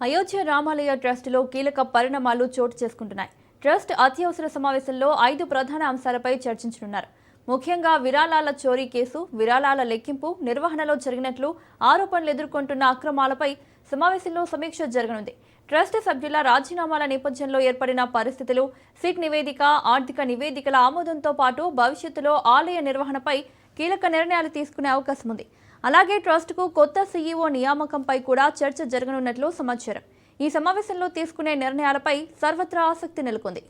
అయోధ్య రామాలయ ట్రస్టులో కీలక పరిణామాలు చోటు చేసుకుంటున్నాయి. ట్రస్ట్ అత్యవసర సమావేశంలో 5 ప్రధాన అంశాలపై చర్చించనున్నారు. ముఖ్యంగా విరాళాల చోరీ కేసు, విరాళాల లెక్కింపు, నిర్వహణలో జరిగినట్లు ఆరోపణలు ఎదుర్కొంటున్న అక్రమాలపై సమావేశంలో సమీక్ష జరగనుంది. ట్రస్ట్ సభ్యుల రాజీనామాల నేపథ్యంలో ఏర్పడిన పరిస్థితులు, సిట్ నివేదిక, ఆర్థిక నివేదికల ఆమోదంతో పాటు భవిష్యత్తులో ఆలయ నిర్వహణపై కీలక నిర్ణయాలు తీసుకునే అవకాశం ఉంది. అలాగే ట్రస్టుకు కొత్త సీఈఓ నియామకంపై కూడా చర్చ జరగనున్నట్లు సమాచారం. ఈ సమావేశంలో తీసుకునే నిర్ణయాలపై సర్వత్రా ఆసక్తి నెలకొంది.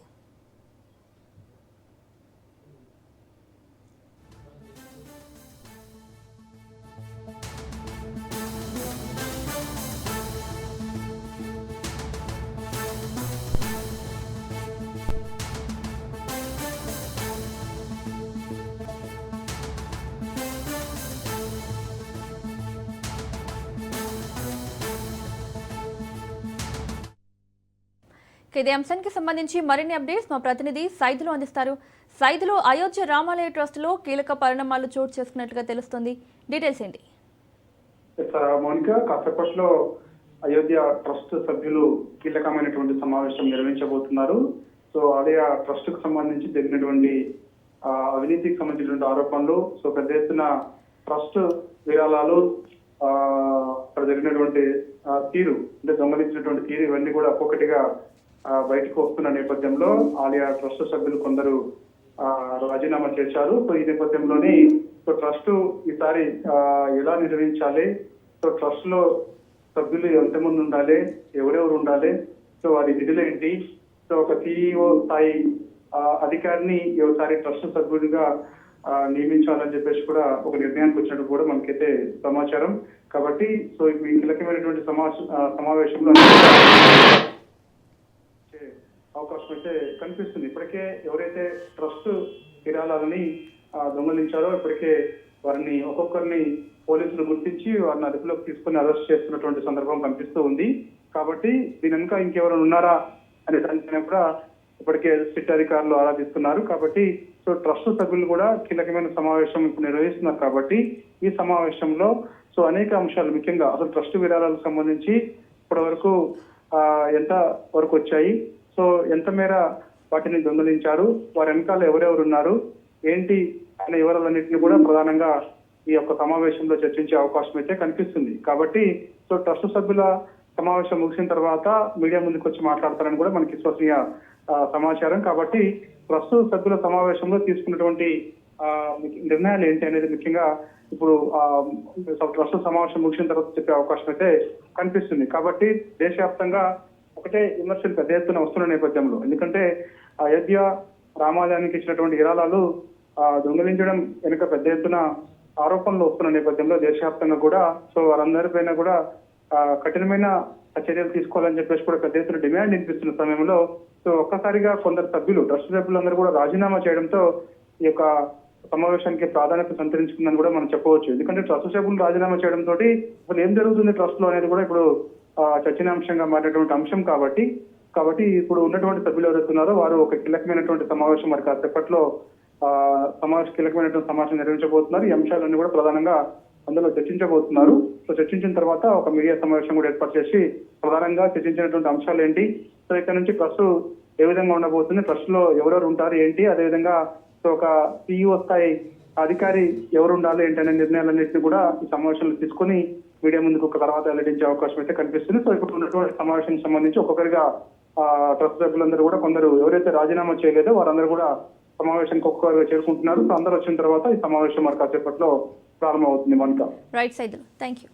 ఇదే అంశానికి సంబంధించి మరిన్ని అప్డేట్స్ మా ప్రతినిధి సైదులు అందిస్తారు. సైదులు, అయోధ్య రామాలయ ట్రస్టులో కీలక పరిణామాలు చోటు చేసుకున్నట్లుగా తెలుస్తుంది. డీటెయిల్స్ ఏంటి? మౌనిక, కాసేపట్లో అయోధ్య ట్రస్ట్ సభ్యులు కీలకమైనటువంటి సమావేశం నిర్వహించబోతున్నారు. సో ఆలయ ట్రస్ట్ కు సంబంధించి జరిగినటువంటి అవినీతికి సంబంధించినటువంటి ఆరోపణలు, సో పెద్ద ఎత్తున ట్రస్ట్ విరాళాలు, అక్కడ జరిగినటువంటి తీరు, అంటే దొంగలించినటువంటి తీరు, ఇవన్నీ కూడా ఒక్కొక్కటిగా బయటకు వస్తున్న నేపథ్యంలో ఆలయ ట్రస్ట్ సభ్యులు కొందరు రాజీనామా చేశారు. సో ఈ నేపథ్యంలోనే సో ట్రస్ట్ ఈసారి ఎలా నిర్వహించాలి, సో ట్రస్ట్ లో సభ్యులు ఎంతమంది ఉండాలి, ఎవరెవరు ఉండాలి, సో వారి విధులు ఏంటి, సో ఒక సిఇఓ స్థాయి అధికారిని ఒకసారి ట్రస్ట్ సభ్యుడిగా నియమించాలని చెప్పేసి కూడా ఒక నిర్ణయానికి వచ్చినట్టు కూడా మనకైతే సమాచారం. కాబట్టి సో ఇప్పుడు ఈ కీలకమైనటువంటి సమావేశంలో అవకాశం అయితే కనిపిస్తుంది. ఇప్పటికే ఎవరైతే ట్రస్ట్ విరాళాలని దొంగలించారో ఇప్పటికే వారిని ఒక్కొక్కరిని పోలీసులు గుర్తించి వారిని అదుపులోకి తీసుకుని అరెస్ట్ చేస్తున్నటువంటి సందర్భం కనిపిస్తూ ఉంది. కాబట్టి దీని వెనుక ఇంకెవరైనా ఉన్నారా అనే దానిపైన కూడా ఇప్పటికే సిట్ అధికారులు ఆరాధిస్తున్నారు. కాబట్టి సో ట్రస్ట్ సభ్యులు కూడా కీలకమైన సమావేశం ఇప్పుడు నిర్వహిస్తున్నారు. కాబట్టి ఈ సమావేశంలో సో అనేక అంశాలు, ముఖ్యంగా అసలు ట్రస్ట్ విరాళాలకు సంబంధించి ఇప్పటి వరకు ఎంత వరకు వచ్చాయి, సో ఎంత మేర వాటిని దొంగలించారు, వారి వెనకాల ఎవరెవరు ఉన్నారు, ఏంటి అనే వివరాలన్నింటినీ కూడా ప్రధానంగా ఈ యొక్క సమావేశంలో చర్చించే అవకాశం అయితే కనిపిస్తుంది. కాబట్టి సో ట్రస్ట్ సభ్యుల సమావేశం ముగిసిన తర్వాత మీడియా ముందుకు వచ్చి మాట్లాడతారని కూడా మనకి విశ్వసనీయ సమాచారం. కాబట్టి ట్రస్ట్ సభ్యుల సమావేశంలో తీసుకున్నటువంటి నిర్ణయాలు ఏంటి అనేది ముఖ్యంగా ఇప్పుడు ట్రస్ట్ సమావేశం ముగిసిన తర్వాత చెప్పే అవకాశం అయితే కనిపిస్తుంది. కాబట్టి దేశవ్యాప్తంగా ఒకటే విమర్శలు పెద్ద ఎత్తున వస్తున్న నేపథ్యంలో, ఎందుకంటే అయోధ్య రామాలయానికి ఇచ్చినటువంటి విరాళాలు దొంగిలించడం వెనుక పెద్ద ఎత్తున ఆరోపణలు వస్తున్న నేపథ్యంలో దేశవ్యాప్తంగా కూడా సో వారందరిపైన కూడా కఠినమైన చర్యలు తీసుకోవాలని చెప్పేసి కూడా పెద్ద ఎత్తున డిమాండ్ వినిపిస్తున్న సమయంలో సో ఒక్కసారిగా కొందరు సభ్యులు, ట్రస్ట్ సభ్యులందరూ కూడా రాజీనామా చేయడంతో ఈ యొక్క సమావేశానికి ప్రాధాన్యత సంతరించుకుందని కూడా మనం చెప్పవచ్చు. ఎందుకంటే ట్రస్ట్ సభ్యులు రాజీనామా చేయడంతో అసలు ఏం జరుగుతుంది ట్రస్ట్ లో అనేది కూడా ఇప్పుడు చర్చనీయాంశంగా మారినటువంటి అంశం. కాబట్టి ఇప్పుడు ఉన్నటువంటి సభ్యులు ఎవరుతున్నారో వారు ఒక కీలకమైనటువంటి సమావేశం మరి కాసేపట్లో కీలకమైనటువంటి సమావేశం నిర్వహించబోతున్నారు. ఈ అంశాలన్నీ కూడా ప్రధానంగా అందులో చర్చించబోతున్నారు. సో చర్చించిన తర్వాత ఒక మీడియా సమావేశం కూడా ఏర్పాటు చేసి ప్రధానంగా చర్చించినటువంటి అంశాలు ఏంటి, సో ఇక్కడ నుంచి ట్రస్ట్ ఏ విధంగా ఉండబోతుంది, ట్రస్ట్ లో ఎవరెవరు ఉంటారు ఏంటి, అదేవిధంగా సో ఒక సిఇఓ స్థాయి అధికారి ఎవరు ఉండాలి ఏంటి అనే నిర్ణయాలన్నింటినీ కూడా ఈ సమావేశంలో తీసుకుని మీడియా ముందుకు ఒక తర్వాత వెల్లడించే అవకాశం అయితే కనిపిస్తుంది. సో ఇప్పుడు ఉన్నటువంటి సమావేశానికి సంబంధించి ఒక్కొక్కరిగా ట్రస్ట్ సభ్యులందరూ కూడా కొందరు ఎవరైతే రాజీనామా చేయలేదో వారందరూ కూడా సమావేశానికి ఒక్కొక్కరుగా చేరుకుంటున్నారు. సో అందరూ వచ్చిన తర్వాత ఈ సమావేశం మరి కాసేపట్లో ప్రారంభం అవుతుంది. మనక రైట్ సైదులు, థ్యాంక్ యూ.